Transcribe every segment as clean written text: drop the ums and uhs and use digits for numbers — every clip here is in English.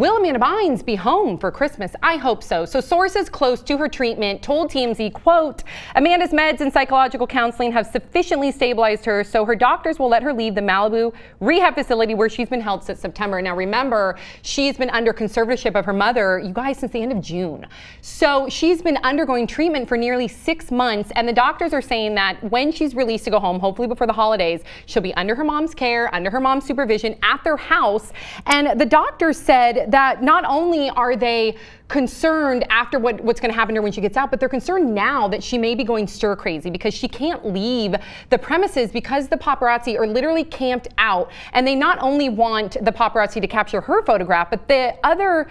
will Amanda Bynes be home for Christmas? I hope so. So sources close to her treatment told TMZ, quote, Amanda's meds and psychological counseling have sufficiently stabilized her, so her doctors will let her leave the Malibu rehab facility where she's been held since September. Now remember, she's been under conservatorship of her mother, you guys, since the end of June. So she's been undergoing treatment for nearly 6 months, and the doctors are saying that when she's released to go home, hopefully before the holidays, she'll be under her mom's care, under her mom's supervision at their house. And the doctors said that not only are they concerned after what's going to happen to her when she gets out, but they're concerned now that she may be going stir crazy because she can't leave the premises because the paparazzi are literally camped out, and they not only want the paparazzi to capture her photograph, but the other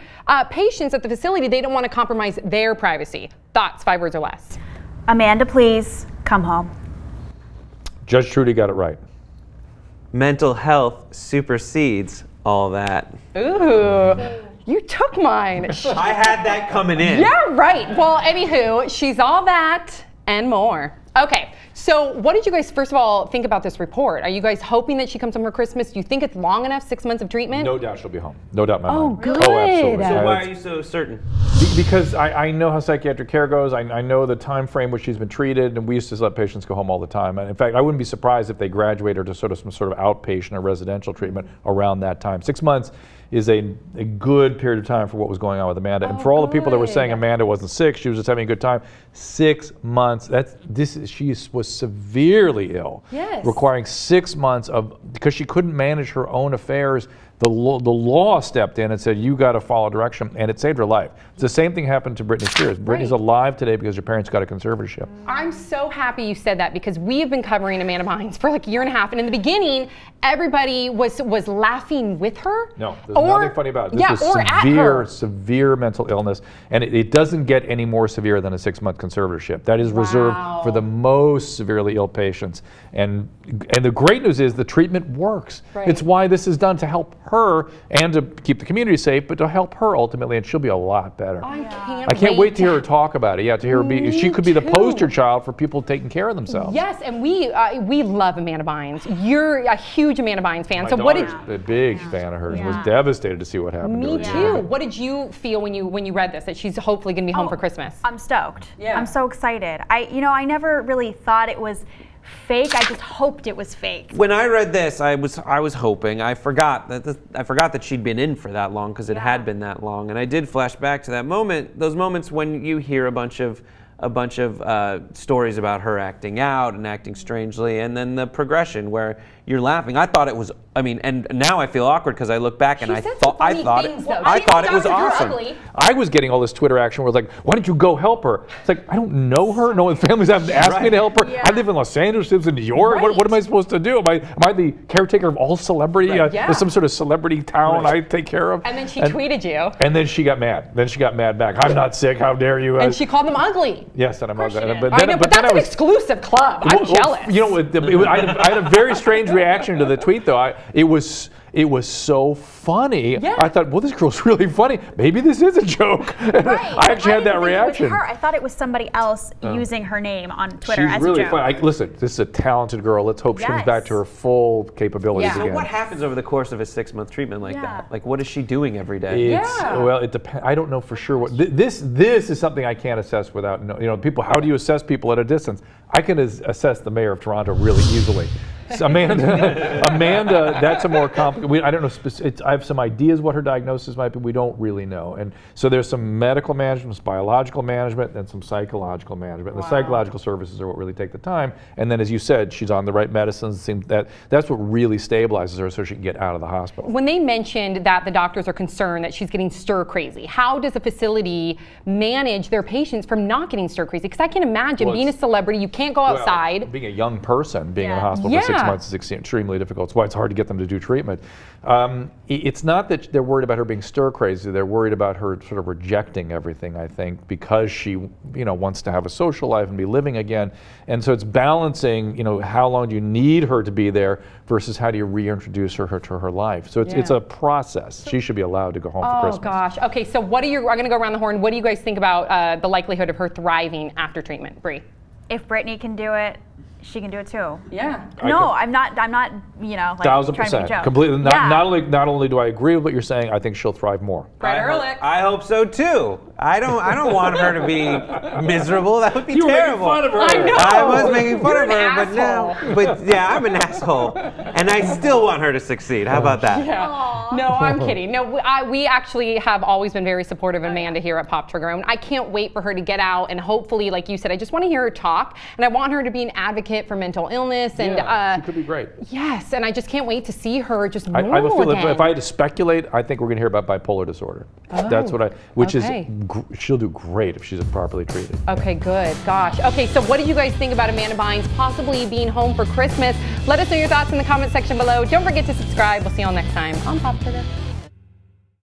patients at the facility, they don't want to compromise their privacy. Thoughts, 5 words or less. Amanda, please come home. Judge Trudy got it right. Mental health supersedes all that. Ooh, you took mine. I had that coming in. Yeah, right. Well, anywho, she's all that and more. Okay, so what did you guys, first of all, think about this report? Are you guys hoping that she comes home for Christmas? Do you think it's long enough, 6 months of treatment? No doubt she'll be home. No doubt in my mind. Good. Oh, absolutely. So why are you so certain? Because I know how psychiatric care goes. I know the time frame which she's been treated, and we used to let patients go home all the time. And in fact, I wouldn't be surprised if they graduate her to some sort of outpatient or residential treatment around that time. 6 months is a good period of time for what was going on with Amanda. And for all the people that were saying Amanda wasn't sick, she was just having a good time, 6 months, she was severely ill, requiring 6 months because she couldn't manage her own affairs. The law stepped in and said, you got to follow direction, and it saved her life. It's the same thing happened to Britney Spears. Britney's alive today because her parents got a conservatorship. I'm so happy you said that because we have been covering Amanda Bynes for like a year and a half, and in the beginning, everybody was laughing with her. No, there's nothing funny about it. This was severe mental illness, and it doesn't get any more severe than a 6-month conservatorship. That is reserved for the most severely ill patients. And the great news is the treatment works. It's why this is done, to help her and to keep the community safe, but to help her ultimately, and she'll be a lot better. I can't wait to hear her talk about it. Yeah, to hear her she could be the poster child for people taking care of themselves. Yes, and we love Amanda Bynes. You're a huge Amanda Bynes fan. So what did a big fan of hers. Was devastated to see what happened. Me too. What did you feel when you read this, that she's hopefully going to be home for Christmas? I'm stoked. I'm so excited. I never really thought it was fake. I just hoped it was fake. When I read this, I was hoping. I forgot that she'd been in for that long because it had been that long, and I did flash back to that moment. Those moments when you hear a bunch of stories about her acting out and acting strangely, and then the progression where you're laughing. I thought it was. I mean, and now I feel awkward because I look back and I thought it was awesome. I was getting all this Twitter action where it's like, why didn't you go help her? It's like, I don't know her. No families haven't asked me to help her. I live in Los Angeles, she lives in New York. What am I supposed to do? Am I the caretaker of all celebrity? There's some sort of celebrity town I take care of. And then she tweeted you. And then she got mad. Then she got mad back. I'm not sick. How dare you? And she called them ugly. Yes, and I'm ugly. But that's an exclusive club. I'm jealous. You know, I had a very strange reaction to the tweet, though. It was so funny. I thought, well, this girl's really funny. Maybe this is a joke. I actually had that reaction. Her. I thought it was somebody else using her name on Twitter as a joke. She's really funny. Listen, this is a talented girl. Let's hope she comes back to her full capabilities again. So what happens over the course of a 6-month treatment like that? Like, what is she doing every day? Well, it depends. I don't know for sure. This is something I can't assess without people. How do you assess people at a distance? I can assess the mayor of Toronto really easily. Amanda, that's a more complicated. I don't know. I have some ideas what her diagnosis might be. We don't really know. And so there's some medical management, some biological management, and some psychological management. And the psychological services are what really take the time. And then, as you said, she's on the right medicines. It seems that's what really stabilizes her, so she can get out of the hospital. When they mentioned that the doctors are concerned that she's getting stir crazy, how does a facility manage their patients from not getting stir crazy? Because I can imagine being a celebrity, you can't go outside. Being a young person, being in the hospital for 6 months is extremely difficult. It's why it's hard to get them to do treatment. It's not that they're worried about her being stir crazy. They're worried about her sort of rejecting everything, I think, because she wants to have a social life and be living again. And so it's balancing, how long do you need her to be there versus how do you reintroduce her to her life. So it's a process. She should be allowed to go home for Christmas. Oh gosh. Okay, so I'm going to go around the horn. What do you guys think about the likelihood of her thriving after treatment? Bree? if Brittany can do it, she can do it too. Yeah. No, I'm not, you know, like trying to be a 1000%. joke. Completely. Yeah. Not only do I agree with what you're saying, I think she'll thrive more. Brett Ehrlich. I hope so too. I don't want her to be miserable. That would be terrible. Making fun of her. I know. I was making fun You're of her, an but now, asshole. but yeah, I'm an asshole, and I still want her to succeed. How about that? Yeah. No, I'm kidding. No, we actually have always been very supportive of Amanda here at Pop Trigger. And I can't wait for her to get out and hopefully, like you said, I just want to hear her talk, and I want her to be an advocate for mental illness. And she could be great. Yes, and I just can't wait to see her just I have a normal feeling again. if I had to speculate, I think we're going to hear about bipolar disorder. That's what which okay. is, she'll do great if she's properly treated. Okay, good. Gosh. Okay, so what do you guys think about Amanda Bynes possibly being home for Christmas? Let us know your thoughts in the comment section below. Don't forget to subscribe. We'll see you all next time on Pop Trigger.